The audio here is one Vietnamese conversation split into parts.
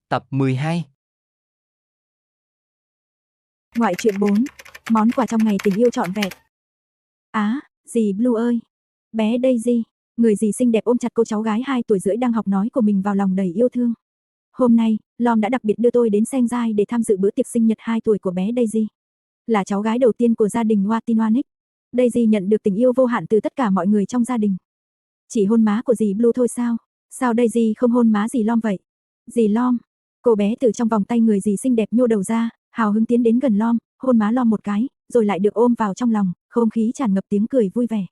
Tập 12. Ngoại truyện 4. Món quà trong ngày tình yêu trọn vẹn. Dì Blue ơi! Bé Daisy, người dì xinh đẹp ôm chặt cô cháu gái 2 tuổi rưỡi đang học nói của mình vào lòng đầy yêu thương. Hôm nay, Lom đã đặc biệt đưa tôi đến Shanghai để tham dự bữa tiệc sinh nhật 2 tuổi của bé Daisy. Là cháu gái đầu tiên của gia đình Watinoanic, Daisy nhận được tình yêu vô hạn từ tất cả mọi người trong gia đình. Chỉ hôn má của dì Blue thôi sao? Sao Daisy không hôn má dì Lom vậy? Dì Lom! Cô bé từ trong vòng tay người dì xinh đẹp nhô đầu ra, hào hứng tiến đến gần Lom, hôn má Lom một cái, rồi lại được ôm vào trong lòng, không khí tràn ngập tiếng cười vui vẻ.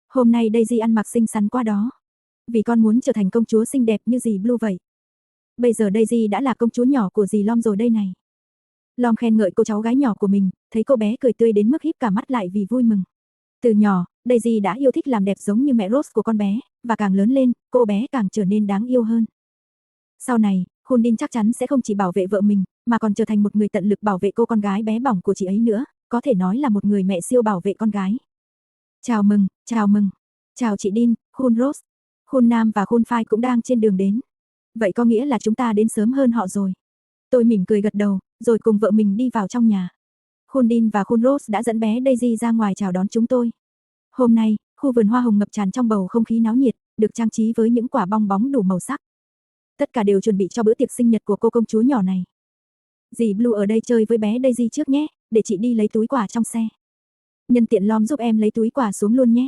Hôm nay Daisy ăn mặc xinh xắn quá đó. Vì con muốn trở thành công chúa xinh đẹp như dì Blue vậy. Bây giờ Daisy đã là công chúa nhỏ của dì Lom rồi đây này. Lom khen ngợi cô cháu gái nhỏ của mình, thấy cô bé cười tươi đến mức híp cả mắt lại vì vui mừng. Từ nhỏ, Daisy đã yêu thích làm đẹp giống như mẹ Rose của con bé, và càng lớn lên, cô bé càng trở nên đáng yêu hơn. Sau này, Khundin chắc chắn sẽ không chỉ bảo vệ vợ mình, mà còn trở thành một người tận lực bảo vệ cô con gái bé bỏng của chị ấy nữa, có thể nói là một người mẹ siêu bảo vệ con gái. Chào mừng, chào mừng. Chào chị Din, Khun Rose. Khun Nam và Khun Phai cũng đang trên đường đến. Vậy có nghĩa là chúng ta đến sớm hơn họ rồi. Tôi mỉm cười gật đầu, rồi cùng vợ mình đi vào trong nhà. Khun Din và Khun Rose đã dẫn bé Daisy ra ngoài chào đón chúng tôi. Hôm nay, khu vườn hoa hồng ngập tràn trong bầu không khí náo nhiệt, được trang trí với những quả bong bóng đủ màu sắc. Tất cả đều chuẩn bị cho bữa tiệc sinh nhật của cô công chúa nhỏ này. Dì Blue ở đây chơi với bé Daisy trước nhé, để chị đi lấy túi quà trong xe. Nhân tiện Lom giúp em lấy túi quà xuống luôn nhé.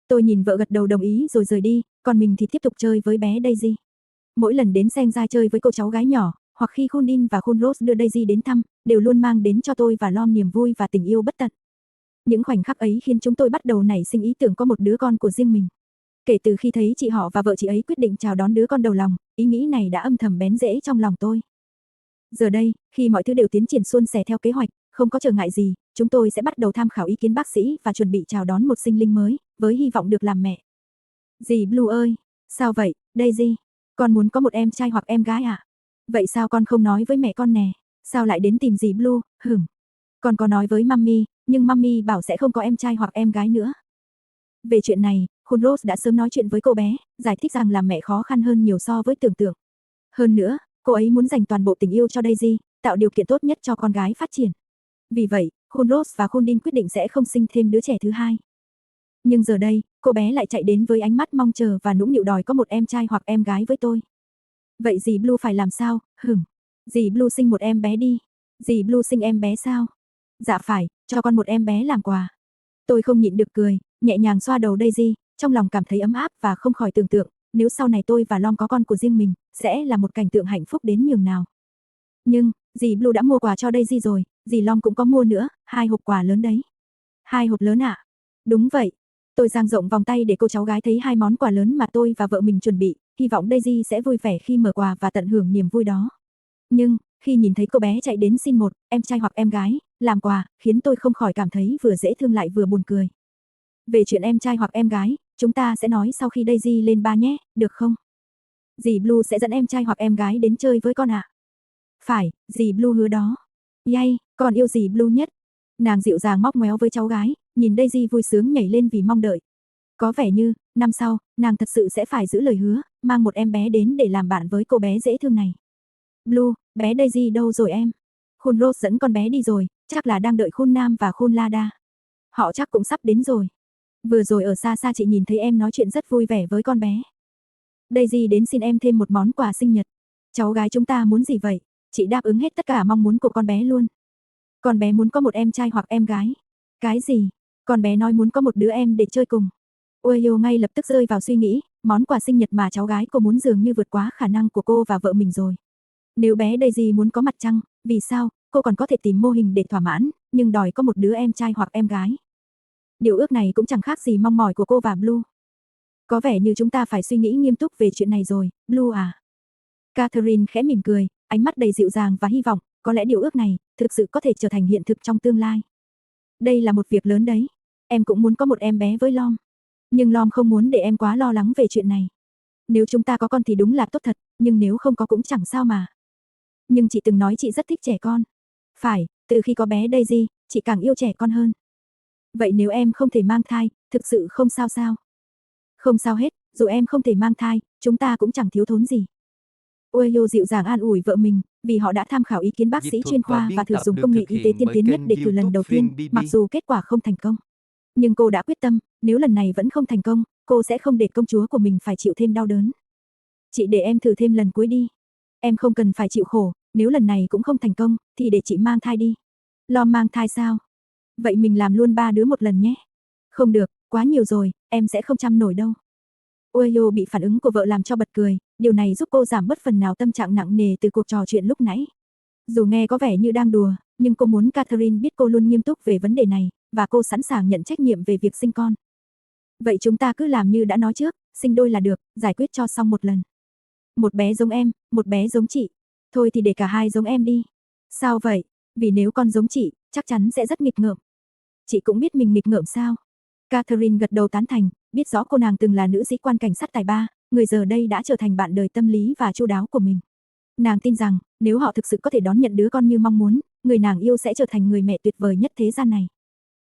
Tôi nhìn vợ gật đầu đồng ý rồi rời đi, còn mình thì tiếp tục chơi với bé Daisy. Mỗi lần đến Shanghai chơi với cô cháu gái nhỏ, hoặc khi Khundin và Khun Rose đưa Daisy đến thăm, đều luôn mang đến cho tôi và Lom niềm vui và tình yêu bất tận. Những khoảnh khắc ấy khiến chúng tôi bắt đầu nảy sinh ý tưởng có một đứa con của riêng mình. Kể từ khi thấy chị họ và vợ chị ấy quyết định chào đón đứa con đầu lòng, ý nghĩ này đã âm thầm bén rễ trong lòng tôi. Giờ đây, khi mọi thứ đều tiến triển suôn sẻ theo kế hoạch, không có trở ngại gì, chúng tôi sẽ bắt đầu tham khảo ý kiến bác sĩ và chuẩn bị chào đón một sinh linh mới, với hy vọng được làm mẹ. Dì Blue ơi! Sao vậy, Daisy? Con muốn có một em trai hoặc em gái à? Vậy sao con không nói với mẹ con nè? Sao lại đến tìm dì Blue? Con có nói với Mummy, nhưng Mummy bảo sẽ không có em trai hoặc em gái nữa. Về chuyện này, Khun Rose đã sớm nói chuyện với cô bé, giải thích rằng làm mẹ khó khăn hơn nhiều so với tưởng tượng. Hơn nữa, cô ấy muốn dành toàn bộ tình yêu cho Daisy, tạo điều kiện tốt nhất cho con gái phát triển. Vì vậy, Khun Rose và Khun Din quyết định sẽ không sinh thêm đứa trẻ thứ hai. Nhưng giờ đây, cô bé lại chạy đến với ánh mắt mong chờ và nũng nịu đòi có một em trai hoặc em gái với tôi. Vậy dì Blue phải làm sao? Dì Blue sinh một em bé đi. Dì Blue sinh em bé sao? Dạ phải, cho con một em bé làm quà. Tôi không nhịn được cười, nhẹ nhàng xoa đầu Daisy, trong lòng cảm thấy ấm áp và không khỏi tưởng tượng, nếu sau này tôi và Lom có con của riêng mình, sẽ là một cảnh tượng hạnh phúc đến nhường nào. Nhưng, dì Blue đã mua quà cho Daisy rồi, dì Lom cũng có mua nữa, 2 hộp quà lớn đấy. 2 hộp lớn ạ? Đúng vậy. Tôi dang rộng vòng tay để cô cháu gái thấy 2 món quà lớn mà tôi và vợ mình chuẩn bị, hy vọng Daisy sẽ vui vẻ khi mở quà và tận hưởng niềm vui đó. Nhưng, khi nhìn thấy cô bé chạy đến xin một em trai hoặc em gái làm quà, khiến tôi không khỏi cảm thấy vừa dễ thương lại vừa buồn cười. Về chuyện em trai hoặc em gái, chúng ta sẽ nói sau khi Daisy lên 3 nhé, được không? Dì Blue sẽ dẫn em trai hoặc em gái đến chơi với con ạ. Phải, dì Blue hứa đó. Yay, con yêu dì Blue nhất. Nàng dịu dàng móc ngoéo với cháu gái, nhìn Daisy vui sướng nhảy lên vì mong đợi. Có vẻ như, năm sau, nàng thật sự sẽ phải giữ lời hứa, mang một em bé đến để làm bạn với cô bé dễ thương này. Blue, bé Daisy đâu rồi em? Khun Rose dẫn con bé đi rồi, chắc là đang đợi Khun Nam và Khun Lada. Họ chắc cũng sắp đến rồi. Vừa rồi ở xa xa chị nhìn thấy em nói chuyện rất vui vẻ với con bé. Daisy đến xin em thêm một món quà sinh nhật. Cháu gái chúng ta muốn gì vậy? Chị đáp ứng hết tất cả mong muốn của con bé luôn. Con bé muốn có một em trai hoặc em gái. Cái gì? Con bé nói muốn có một đứa em để chơi cùng. Ueyo ngay lập tức rơi vào suy nghĩ, món quà sinh nhật mà cháu gái cô muốn dường như vượt quá khả năng của cô và vợ mình rồi. Nếu bé Daisy muốn có mặt trăng, vì sao, cô còn có thể tìm mô hình để thỏa mãn, nhưng đòi có một đứa em trai hoặc em gái. Điều ước này cũng chẳng khác gì mong mỏi của cô và Blue. Có vẻ như chúng ta phải suy nghĩ nghiêm túc về chuyện này rồi, Blue à. Catherine khẽ mỉm cười, ánh mắt đầy dịu dàng và hy vọng, có lẽ điều ước này, thực sự có thể trở thành hiện thực trong tương lai. Đây là một việc lớn đấy. Em cũng muốn có một em bé với Lom. Nhưng Lom không muốn để em quá lo lắng về chuyện này. Nếu chúng ta có con thì đúng là tốt thật, nhưng nếu không có cũng chẳng sao mà. Nhưng chị từng nói chị rất thích trẻ con. Phải, từ khi có bé Daisy, chị càng yêu trẻ con hơn. Vậy nếu em không thể mang thai, thực sự không sao sao? Không sao hết, dù em không thể mang thai, chúng ta cũng chẳng thiếu thốn gì. Ueyo dịu dàng an ủi vợ mình, vì họ đã tham khảo ý kiến bác sĩ chuyên khoa và thử dùng công nghệ y tế tiên tiến nhất để thử lần đầu tiên, mặc dù kết quả không thành công. Nhưng cô đã quyết tâm, nếu lần này vẫn không thành công, cô sẽ không để công chúa của mình phải chịu thêm đau đớn. Chị để em thử thêm lần cuối đi. Em không cần phải chịu khổ, nếu lần này cũng không thành công, thì để chị mang thai đi. Lo mang thai sao? Vậy mình làm luôn 3 đứa một lần nhé. Không được, quá nhiều rồi, em sẽ không chăm nổi đâu. Ueyo bị phản ứng của vợ làm cho bật cười, điều này giúp cô giảm bớt phần nào tâm trạng nặng nề từ cuộc trò chuyện lúc nãy. Dù nghe có vẻ như đang đùa, nhưng cô muốn Catherine biết cô luôn nghiêm túc về vấn đề này, và cô sẵn sàng nhận trách nhiệm về việc sinh con. Vậy chúng ta cứ làm như đã nói trước, sinh đôi là được, giải quyết cho xong một lần. Một bé giống em, một bé giống chị. Thôi thì để cả hai giống em đi. Sao vậy? Vì nếu con giống chị, chắc chắn sẽ rất nghịch ngợm. Chị cũng biết mình nghịch ngợm sao? Catherine gật đầu tán thành, biết rõ cô nàng từng là nữ sĩ quan cảnh sát tài ba, người giờ đây đã trở thành bạn đời tâm lý và chu đáo của mình. Nàng tin rằng, nếu họ thực sự có thể đón nhận đứa con như mong muốn, người nàng yêu sẽ trở thành người mẹ tuyệt vời nhất thế gian này.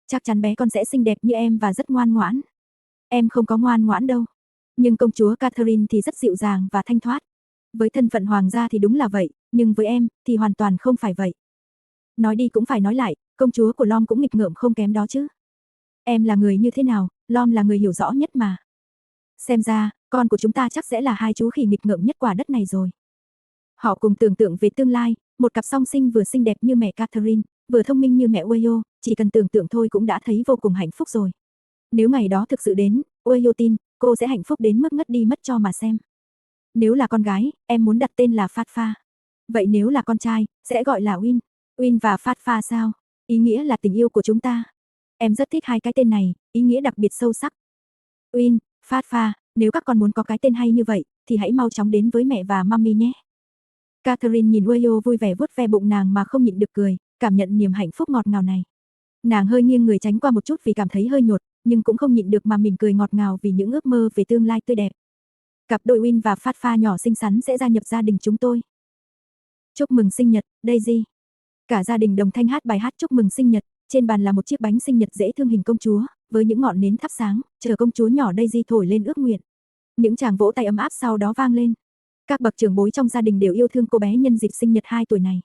Chắc chắn bé con sẽ xinh đẹp như em và rất ngoan ngoãn. Em không có ngoan ngoãn đâu. Nhưng công chúa Catherine thì rất dịu dàng và thanh thoát. Với thân phận hoàng gia thì đúng là vậy, nhưng với em thì hoàn toàn không phải vậy. Nói đi cũng phải nói lại, công chúa của Lom cũng nghịch ngợm không kém đó chứ. Em là người như thế nào, Lom là người hiểu rõ nhất mà. Xem ra, con của chúng ta chắc sẽ là hai chú khỉ nghịch ngợm nhất quả đất này rồi. Họ cùng tưởng tượng về tương lai, một cặp song sinh vừa xinh đẹp như mẹ Catherine, vừa thông minh như mẹ Ueyo, chỉ cần tưởng tượng thôi cũng đã thấy vô cùng hạnh phúc rồi. Nếu ngày đó thực sự đến, Ueyo tin, cô sẽ hạnh phúc đến mức ngất đi mất cho mà xem. Nếu là con gái, em muốn đặt tên là Phát Pha. Vậy nếu là con trai, sẽ gọi là Win. Win và Phát Pha sao? Ý nghĩa là tình yêu của chúng ta. Em rất thích hai cái tên này, ý nghĩa đặc biệt sâu sắc. Win, Phát Pha, nếu các con muốn có cái tên hay như vậy, thì hãy mau chóng đến với mẹ và mummy nhé. Catherine nhìn Ueyo vui vẻ vuốt ve bụng nàng mà không nhịn được cười, cảm nhận niềm hạnh phúc ngọt ngào này. Nàng hơi nghiêng người tránh qua một chút vì cảm thấy hơi nhột, nhưng cũng không nhịn được mà mỉm cười ngọt ngào vì những ước mơ về tương lai tươi đẹp. Cặp đôi Win và Phát Pha nhỏ xinh xắn sẽ gia nhập gia đình chúng tôi. Chúc mừng sinh nhật, Daisy. Cả gia đình đồng thanh hát bài hát chúc mừng sinh nhật, trên bàn là một chiếc bánh sinh nhật dễ thương hình công chúa, với những ngọn nến thắp sáng, chờ công chúa nhỏ Daisy thổi lên ước nguyện. Những tràng vỗ tay ấm áp sau đó vang lên. Các bậc trưởng bối trong gia đình đều yêu thương cô bé nhân dịp sinh nhật 2 tuổi này.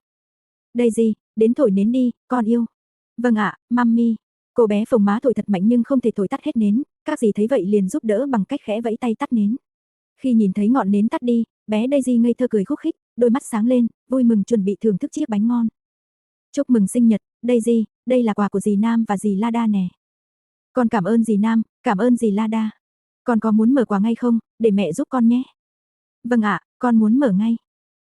Daisy, đến thổi nến đi, con yêu. Vâng ạ, mummy. Cô bé phồng má thổi thật mạnh nhưng không thể thổi tắt hết nến, các dì thấy vậy liền giúp đỡ bằng cách khẽ vẫy tay tắt nến. Khi nhìn thấy ngọn nến tắt đi, bé Daisy ngây thơ cười khúc khích, đôi mắt sáng lên, vui mừng chuẩn bị thưởng thức chiếc bánh ngon. Chúc mừng sinh nhật, Daisy, đây là quà của dì Nam và dì Lada nè. Con cảm ơn dì Nam, cảm ơn dì Lada. Con có muốn mở quà ngay không, để mẹ giúp con nhé. Vâng ạ, con muốn mở ngay.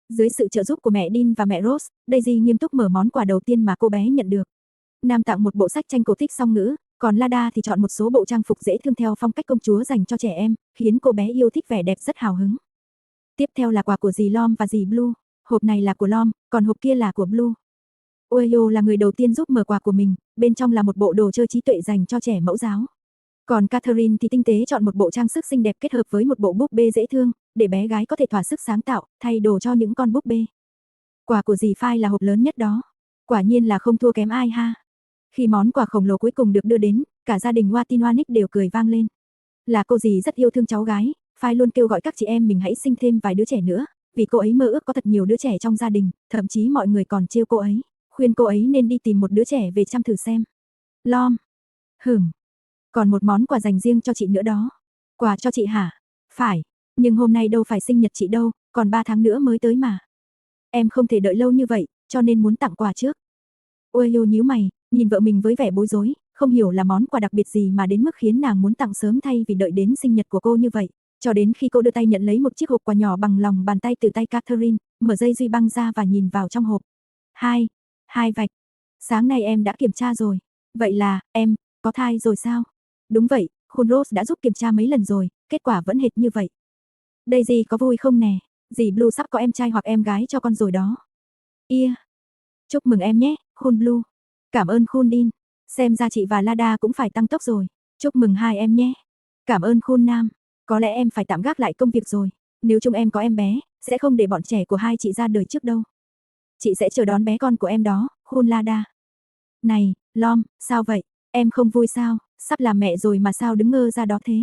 Dưới sự trợ giúp của mẹ Dean và mẹ Rose, Daisy nghiêm túc mở món quà đầu tiên mà cô bé nhận được. Nam tặng một bộ sách tranh cổ tích song ngữ, còn Lada thì chọn một số bộ trang phục dễ thương theo phong cách công chúa dành cho trẻ em, khiến cô bé yêu thích vẻ đẹp rất hào hứng. Tiếp theo là quà của dì Lom và dì Blue, hộp này là của Lom, còn hộp kia là của Blue. Ueyo là người đầu tiên giúp mở quà của mình, bên trong là một bộ đồ chơi trí tuệ dành cho trẻ mẫu giáo. Còn Catherine thì tinh tế chọn một bộ trang sức xinh đẹp kết hợp với một bộ búp bê dễ thương, để bé gái có thể thỏa sức sáng tạo, thay đồ cho những con búp bê. Quà của dì Phai là hộp lớn nhất đó. Quả nhiên là không thua kém ai ha. Khi món quà khổng lồ cuối cùng được đưa đến, cả gia đình Watinoanic đều cười vang lên. Là cô dì rất yêu thương cháu gái, Phai luôn kêu gọi các chị em mình hãy sinh thêm vài đứa trẻ nữa, vì cô ấy mơ ước có thật nhiều đứa trẻ trong gia đình, thậm chí mọi người còn trêu cô ấy, khuyên cô ấy nên đi tìm một đứa trẻ về chăm thử xem. Lom. Còn một món quà dành riêng cho chị nữa đó. Quà cho chị hả? Phải, nhưng hôm nay đâu phải sinh nhật chị đâu, còn 3 tháng nữa mới tới mà. Em không thể đợi lâu như vậy, cho nên muốn tặng quà trước. Ueyo nhíu mày, nhìn vợ mình với vẻ bối rối, không hiểu là món quà đặc biệt gì mà đến mức khiến nàng muốn tặng sớm thay vì đợi đến sinh nhật của cô như vậy. Cho đến khi cô đưa tay nhận lấy một chiếc hộp quà nhỏ bằng lòng bàn tay từ tay Catherine, mở dây duy băng ra và nhìn vào trong hộp. Hai vạch. Sáng nay em đã kiểm tra rồi. Vậy là, em, có thai rồi sao? Đúng vậy, Khun Rose đã giúp kiểm tra mấy lần rồi, kết quả vẫn hệt như vậy. Daisy có vui không nè? Dì Blue sắp có em trai hoặc em gái cho con rồi đó. Chúc mừng em nhé, Khun Blue. Cảm ơn Khun Dean. Xem ra chị và Lada cũng phải tăng tốc rồi. Chúc mừng hai em nhé. Cảm ơn Khun Nam. Có lẽ em phải tạm gác lại công việc rồi. Nếu chúng em có em bé, sẽ không để bọn trẻ của hai chị ra đời trước đâu. Chị sẽ chờ đón bé con của em đó, Khun Lada. Này, Lom, sao vậy? Em không vui sao? Sắp làm mẹ rồi mà sao đứng ngơ ra đó thế?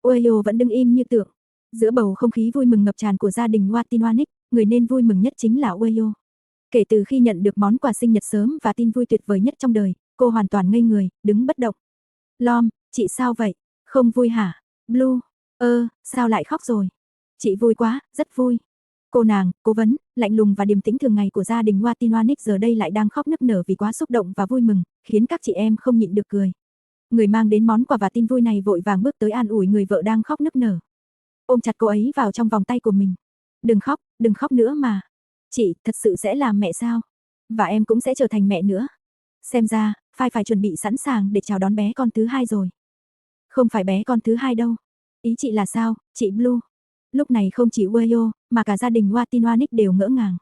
Ueyo vẫn đứng im như tượng. Giữa bầu không khí vui mừng ngập tràn của gia đình Watinoanic, người nên vui mừng nhất chính là Ueyo. Kể từ khi nhận được món quà sinh nhật sớm và tin vui tuyệt vời nhất trong đời, cô hoàn toàn ngây người, đứng bất động. Lom, chị sao vậy? Không vui hả? Blue, sao lại khóc rồi? Chị vui quá, rất vui. Cô nàng, cố vấn, lạnh lùng và điềm tĩnh thường ngày của gia đình Watinoanic giờ đây lại đang khóc nức nở vì quá xúc động và vui mừng, khiến các chị em không nhịn được cười. Người mang đến món quà và tin vui này vội vàng bước tới an ủi người vợ đang khóc nức nở. Ôm chặt cô ấy vào trong vòng tay của mình. Đừng khóc nữa mà. Chị thật sự sẽ làm mẹ sao? Và em cũng sẽ trở thành mẹ nữa. Xem ra, phải chuẩn bị sẵn sàng để chào đón bé con thứ hai rồi. Không phải bé con thứ hai đâu. Ý chị là sao, chị Blue? Lúc này không chỉ Ueyo, mà cả gia đình Watinoanic đều ngỡ ngàng.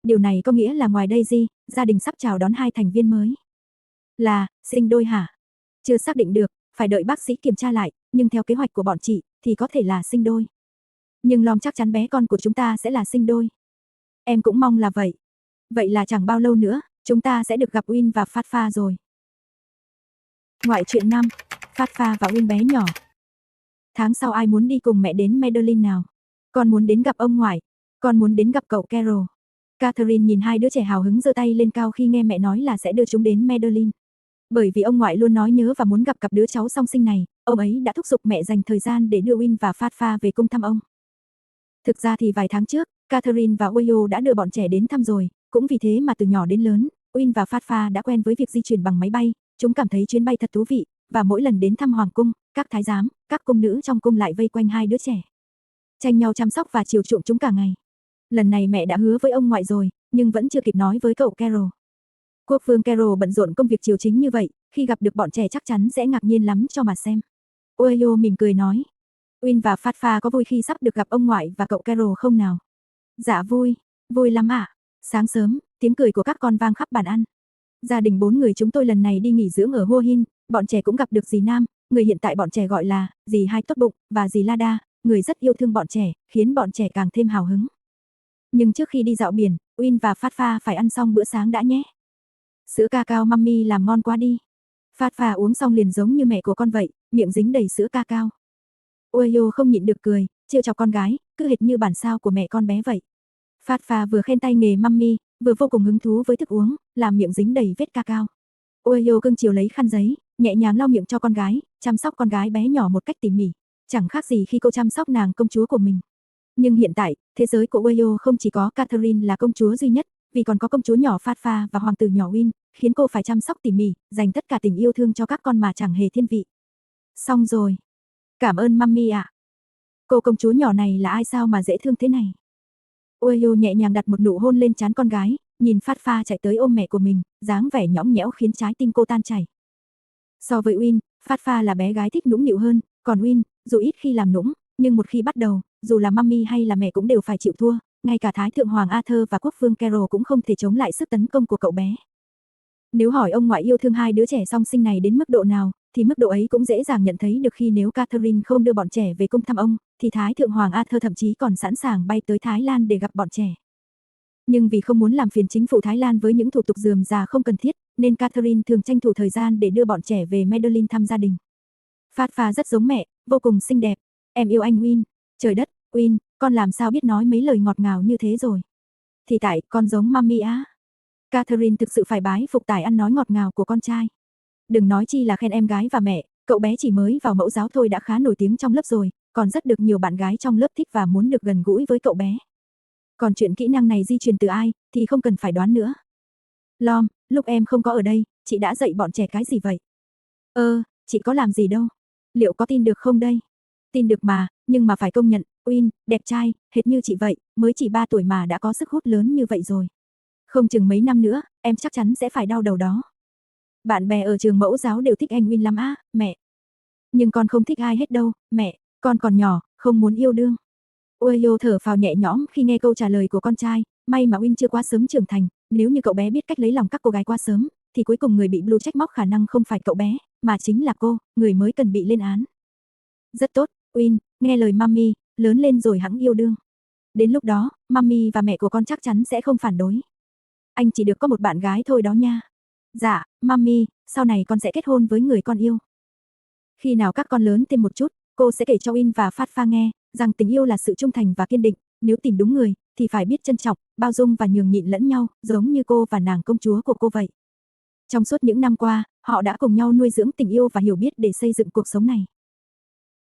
Điều này có nghĩa là ngoài Daisy, gia đình sắp chào đón 2 thành viên mới. Là, sinh đôi hả? Chưa xác định được, phải đợi bác sĩ kiểm tra lại, nhưng theo kế hoạch của bọn chị, thì có thể là sinh đôi. Nhưng Lom chắc chắn bé con của chúng ta sẽ là sinh đôi. Em cũng mong là vậy. Vậy là chẳng bao lâu nữa, chúng ta sẽ được gặp Win và Phát Pha rồi. Ngoại truyện 5, Phát Pha và Win bé nhỏ. Tháng sau ai muốn đi cùng mẹ đến Madeline nào? Con muốn đến gặp ông ngoại. Con muốn đến gặp cậu Carol. Catherine nhìn hai đứa trẻ hào hứng giơ tay lên cao khi nghe mẹ nói là sẽ đưa chúng đến Madeline. Bởi vì ông ngoại luôn nói nhớ và muốn gặp cặp đứa cháu song sinh này, ông ấy đã thúc giục mẹ dành thời gian để đưa Win và Phát Pha về cung thăm ông. Thực ra thì vài tháng trước, Catherine và Ueyo đã đưa bọn trẻ đến thăm rồi, cũng vì thế mà từ nhỏ đến lớn, Win và Phát Pha đã quen với việc di chuyển bằng máy bay, chúng cảm thấy chuyến bay thật thú vị, và mỗi lần đến thăm hoàng cung, các thái giám, các cung nữ trong cung lại vây quanh hai đứa trẻ, tranh nhau chăm sóc và chiều chuộng chúng cả ngày. Lần này mẹ đã hứa với ông ngoại rồi, nhưng vẫn chưa kịp nói với cậu Carol. Quốc vương Carol bận rộn công việc triều chính như vậy, khi gặp được bọn trẻ chắc chắn sẽ ngạc nhiên lắm cho mà xem. Ueyo mỉm cười nói. Win và Phát Pha có vui khi sắp được gặp ông ngoại và cậu Carol không nào? Dạ vui lắm ạ. Sáng sớm, tiếng cười của các con vang khắp bàn ăn. Gia đình 4 người chúng tôi lần này đi nghỉ dưỡng ở Hua Hin, bọn trẻ cũng gặp được dì Nam, người hiện tại bọn trẻ gọi là dì Hai tốt bụng, và dì Lada, người rất yêu thương bọn trẻ, khiến bọn trẻ càng thêm hào hứng. Nhưng trước khi đi dạo biển, Win và Phát Pha phải ăn xong bữa sáng đã nhé. Sữa cacao mummy làm ngon quá đi. Phát Pha uống xong liền giống như mẹ của con vậy, miệng dính đầy sữa cacao. Ueyo không nhịn được cười, trêu chọc con gái, cứ hệt như bản sao của mẹ con bé vậy. Phát Pha vừa khen tay nghề mummy, vừa vô cùng hứng thú với thức uống, làm miệng dính đầy vết cacao. Ueyo cưng chiều lấy khăn giấy, nhẹ nhàng lau miệng cho con gái, chăm sóc con gái bé nhỏ một cách tỉ mỉ, chẳng khác gì khi cô chăm sóc nàng công chúa của mình. Nhưng hiện tại, thế giới của Ueyo không chỉ có Catherine là công chúa duy nhất, vì còn có công chúa nhỏ Phát Pha và hoàng tử nhỏ Win, khiến cô phải chăm sóc tỉ mỉ, dành tất cả tình yêu thương cho các con mà chẳng hề thiên vị. Xong rồi. Cảm ơn mummy ạ. Cô công chúa nhỏ này là ai sao mà dễ thương thế này? Ueyo nhẹ nhàng đặt một nụ hôn lên trán con gái, nhìn Phát Pha chạy tới ôm mẹ của mình, dáng vẻ nhõng nhẽo khiến trái tim cô tan chảy. So với Win, Phát Pha là bé gái thích nũng nịu hơn, còn Win, dù ít khi làm nũng, nhưng một khi bắt đầu, dù là mummy hay là mẹ cũng đều phải chịu thua, ngay cả Thái thượng hoàng Arthur và quốc vương Carol cũng không thể chống lại sức tấn công của cậu bé. Nếu hỏi ông ngoại yêu thương hai đứa trẻ song sinh này đến mức độ nào, thì mức độ ấy cũng dễ dàng nhận thấy được khi nếu Catherine không đưa bọn trẻ về cung thăm ông, thì Thái thượng hoàng Arthur thậm chí còn sẵn sàng bay tới Thái Lan để gặp bọn trẻ. Nhưng vì không muốn làm phiền chính phủ Thái Lan với những thủ tục rườm rà không cần thiết, nên Catherine thường tranh thủ thời gian để đưa bọn trẻ về Madeline thăm gia đình. Phát Pha rất giống mẹ, vô cùng xinh đẹp. Em yêu anh Win. Trời đất, Win, con làm sao biết nói mấy lời ngọt ngào như thế rồi? Thì tại con giống mummy á. Catherine thực sự phải bái phục tài ăn nói ngọt ngào của con trai. Đừng nói chi là khen em gái và mẹ, cậu bé chỉ mới vào mẫu giáo thôi đã khá nổi tiếng trong lớp rồi, còn rất được nhiều bạn gái trong lớp thích và muốn được gần gũi với cậu bé. Còn chuyện kỹ năng này di truyền từ ai, thì không cần phải đoán nữa. Lom, lúc em không có ở đây, chị đã dạy bọn trẻ cái gì vậy? Chị có làm gì đâu. Liệu có tin được không đây? Tin được mà, nhưng mà phải công nhận, Win, đẹp trai, hệt như chị vậy, mới chỉ 3 tuổi mà đã có sức hút lớn như vậy rồi. Không chừng mấy năm nữa, em chắc chắn sẽ phải đau đầu đó. Bạn bè ở trường mẫu giáo đều thích anh Win lắm á, mẹ. Nhưng con không thích ai hết đâu, mẹ, con còn nhỏ, không muốn yêu đương. Ueyo thở phào nhẹ nhõm khi nghe câu trả lời của con trai, may mà Win chưa quá sớm trưởng thành, nếu như cậu bé biết cách lấy lòng các cô gái quá sớm, thì cuối cùng người bị Blue trách móc khả năng không phải cậu bé, mà chính là cô, người mới cần bị lên án. Rất tốt, Win, nghe lời mummy, lớn lên rồi hẵng yêu đương. Đến lúc đó, mummy và mẹ của con chắc chắn sẽ không phản đối. Anh chỉ được có một bạn gái thôi đó nha. Dạ, mummy, sau này con sẽ kết hôn với người con yêu. Khi nào các con lớn thêm một chút, cô sẽ kể cho Win và Phát Pha nghe, rằng tình yêu là sự trung thành và kiên định, nếu tìm đúng người, thì phải biết trân trọng, bao dung và nhường nhịn lẫn nhau, giống như cô và nàng công chúa của cô vậy. Trong suốt những năm qua, họ đã cùng nhau nuôi dưỡng tình yêu và hiểu biết để xây dựng cuộc sống này.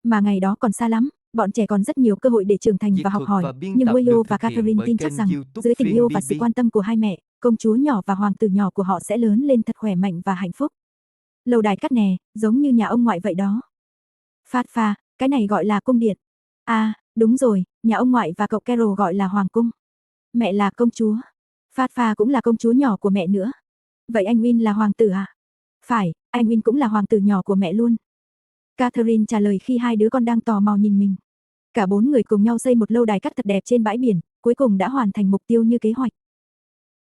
Mà ngày đó còn xa lắm, bọn trẻ còn rất nhiều cơ hội để trưởng thành và học hỏi, nhưng Wayo và Catherine tin chắc rằng, dưới tình yêu và sự quan tâm của hai mẹ, công chúa nhỏ và hoàng tử nhỏ của họ sẽ lớn lên thật khỏe mạnh và hạnh phúc. Lâu đài cát nè, giống như nhà ông ngoại vậy đó. Phát pha, cái này gọi là cung điện. À, đúng rồi, nhà ông ngoại và cậu Carol gọi là hoàng cung. Mẹ là công chúa. Phát pha cũng là công chúa nhỏ của mẹ nữa. Vậy anh Win là hoàng tử à? Phải, anh Win cũng là hoàng tử nhỏ của mẹ luôn. Catherine trả lời khi hai đứa con đang tò mò nhìn mình. Cả bốn người cùng nhau xây một lâu đài cát thật đẹp trên bãi biển, cuối cùng đã hoàn thành mục tiêu như kế hoạch.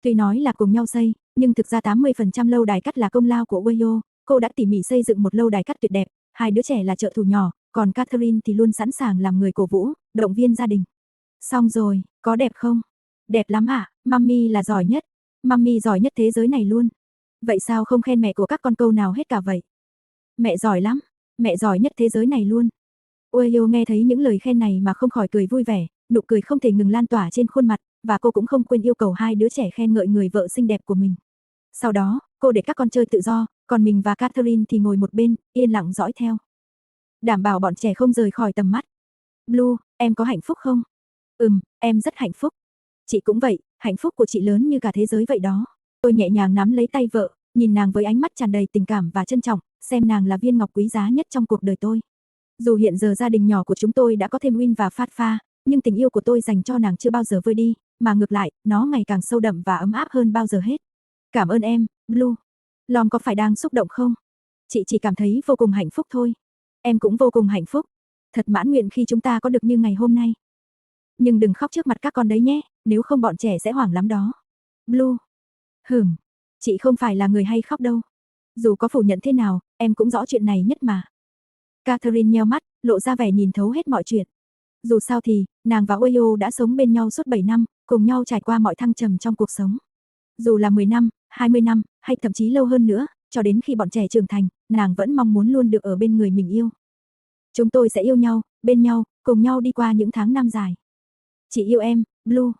Tuy nói là cùng nhau xây, nhưng thực ra 80% lâu đài cát là công lao của Wayo. Cô đã tỉ mỉ xây dựng một lâu đài cát tuyệt đẹp, hai đứa trẻ là trợ thủ nhỏ, còn Catherine thì luôn sẵn sàng làm người cổ vũ, động viên gia đình. Xong rồi, có đẹp không? Đẹp lắm ạ, Mummy là giỏi nhất. Mummy giỏi nhất thế giới này luôn. Vậy sao không khen mẹ của các con câu nào hết cả vậy? Mẹ giỏi lắm, mẹ giỏi nhất thế giới này luôn. Wayo nghe thấy những lời khen này mà không khỏi cười vui vẻ, nụ cười không thể ngừng lan tỏa trên khuôn mặt, và cô cũng không quên yêu cầu hai đứa trẻ khen ngợi người vợ xinh đẹp của mình. Sau đó, cô để các con chơi tự do, còn mình và Catherine thì ngồi một bên, yên lặng dõi theo. Đảm bảo bọn trẻ không rời khỏi tầm mắt. Blue, em có hạnh phúc không? Em rất hạnh phúc. Chị cũng vậy, hạnh phúc của chị lớn như cả thế giới vậy đó. Tôi nhẹ nhàng nắm lấy tay vợ, nhìn nàng với ánh mắt tràn đầy tình cảm và trân trọng, xem nàng là viên ngọc quý giá nhất trong cuộc đời tôi. Dù hiện giờ gia đình nhỏ của chúng tôi đã có thêm Win và Phát Pha, nhưng tình yêu của tôi dành cho nàng chưa bao giờ vơi đi, mà ngược lại, nó ngày càng sâu đậm và ấm áp hơn bao giờ hết. Cảm ơn em, Blue. Lom có phải đang xúc động không? Chị chỉ cảm thấy vô cùng hạnh phúc thôi. Em cũng vô cùng hạnh phúc. Thật mãn nguyện khi chúng ta có được như ngày hôm nay. Nhưng đừng khóc trước mặt các con đấy nhé, nếu không bọn trẻ sẽ hoảng lắm đó. Blue. Chị không phải là người hay khóc đâu. Dù có phủ nhận thế nào, em cũng rõ chuyện này nhất mà. Catherine nheo mắt, lộ ra vẻ nhìn thấu hết mọi chuyện. Dù sao thì, nàng và Wayo đã sống bên nhau suốt 7 năm, cùng nhau trải qua mọi thăng trầm trong cuộc sống. Dù là 10 năm, 20 năm, hay thậm chí lâu hơn nữa, cho đến khi bọn trẻ trưởng thành, nàng vẫn mong muốn luôn được ở bên người mình yêu. Chúng tôi sẽ yêu nhau, bên nhau, cùng nhau đi qua những tháng năm dài. Chị yêu em, Blue.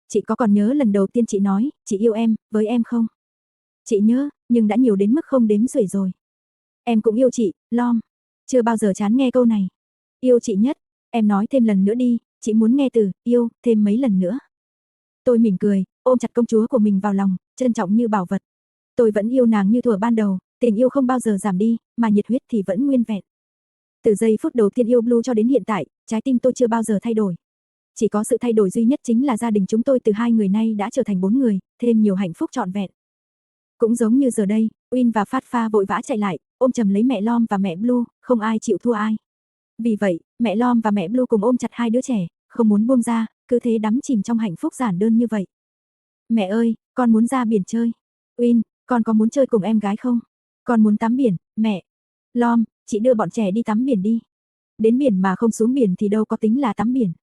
Chị có còn nhớ lần đầu tiên chị nói, chị yêu em, với em không? Chị nhớ, nhưng đã nhiều đến mức không đếm xuể rồi. Em cũng yêu chị, Lom. Chưa bao giờ chán nghe câu này. Yêu chị nhất, em nói thêm lần nữa đi, chị muốn nghe từ yêu thêm mấy lần nữa. Tôi mỉm cười, ôm chặt công chúa của mình vào lòng, trân trọng như bảo vật. Tôi vẫn yêu nàng như thuở ban đầu, tình yêu không bao giờ giảm đi, mà nhiệt huyết thì vẫn nguyên vẹn. Từ giây phút đầu tiên yêu Blue cho đến hiện tại, trái tim tôi chưa bao giờ thay đổi. Chỉ có sự thay đổi duy nhất chính là gia đình chúng tôi từ 2 người nay đã trở thành 4 người, thêm nhiều hạnh phúc trọn vẹn. Cũng giống như giờ đây, Win và Phát Pha vội vã chạy lại, ôm chầm lấy mẹ Lom và mẹ Blue, không ai chịu thua ai. Vì vậy, mẹ Lom và mẹ Blue cùng ôm chặt hai đứa trẻ, không muốn buông ra, cứ thế đắm chìm trong hạnh phúc giản đơn như vậy. Mẹ ơi, con muốn ra biển chơi. Win, con có muốn chơi cùng em gái không? Con muốn tắm biển, mẹ. Lom, chị đưa bọn trẻ đi tắm biển đi. Đến biển mà không xuống biển thì đâu có tính là tắm biển.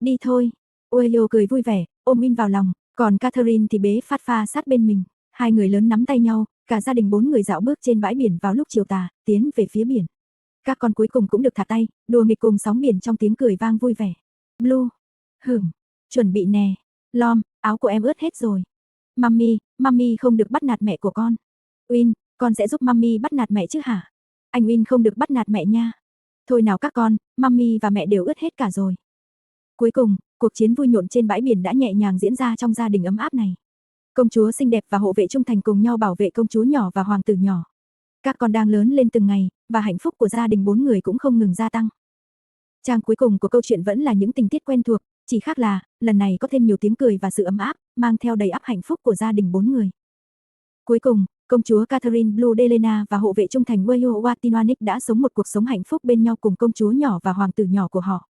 Đi thôi. Wayo cười vui vẻ, ôm Win vào lòng, còn Catherine thì bế Phát Pha sát bên mình. Hai người lớn nắm tay nhau, cả gia đình 4 người dạo bước trên bãi biển vào lúc chiều tà, tiến về phía biển. Các con cuối cùng cũng được thả tay, đùa nghịch cùng sóng biển trong tiếng cười vang vui vẻ. Blue. Chuẩn bị nè. Lom, áo của em ướt hết rồi. Mummy không được bắt nạt mẹ của con. Win, con sẽ giúp Mummy bắt nạt mẹ chứ hả? Anh Win không được bắt nạt mẹ nha. Thôi nào các con, Mummy và mẹ đều ướt hết cả rồi. Cuối cùng, cuộc chiến vui nhộn trên bãi biển đã nhẹ nhàng diễn ra trong gia đình ấm áp này. Công chúa xinh đẹp và hộ vệ trung thành cùng nhau bảo vệ công chúa nhỏ và hoàng tử nhỏ. Các con đang lớn lên từng ngày, và hạnh phúc của gia đình 4 người cũng không ngừng gia tăng. Trang cuối cùng của câu chuyện vẫn là những tình tiết quen thuộc, chỉ khác là, lần này có thêm nhiều tiếng cười và sự ấm áp, mang theo đầy ắp hạnh phúc của gia đình 4 người. Cuối cùng, công chúa Catherine Blue Delena và hộ vệ trung thành Wayo Watinoanic đã sống một cuộc sống hạnh phúc bên nhau cùng công chúa nhỏ và hoàng tử nhỏ của họ.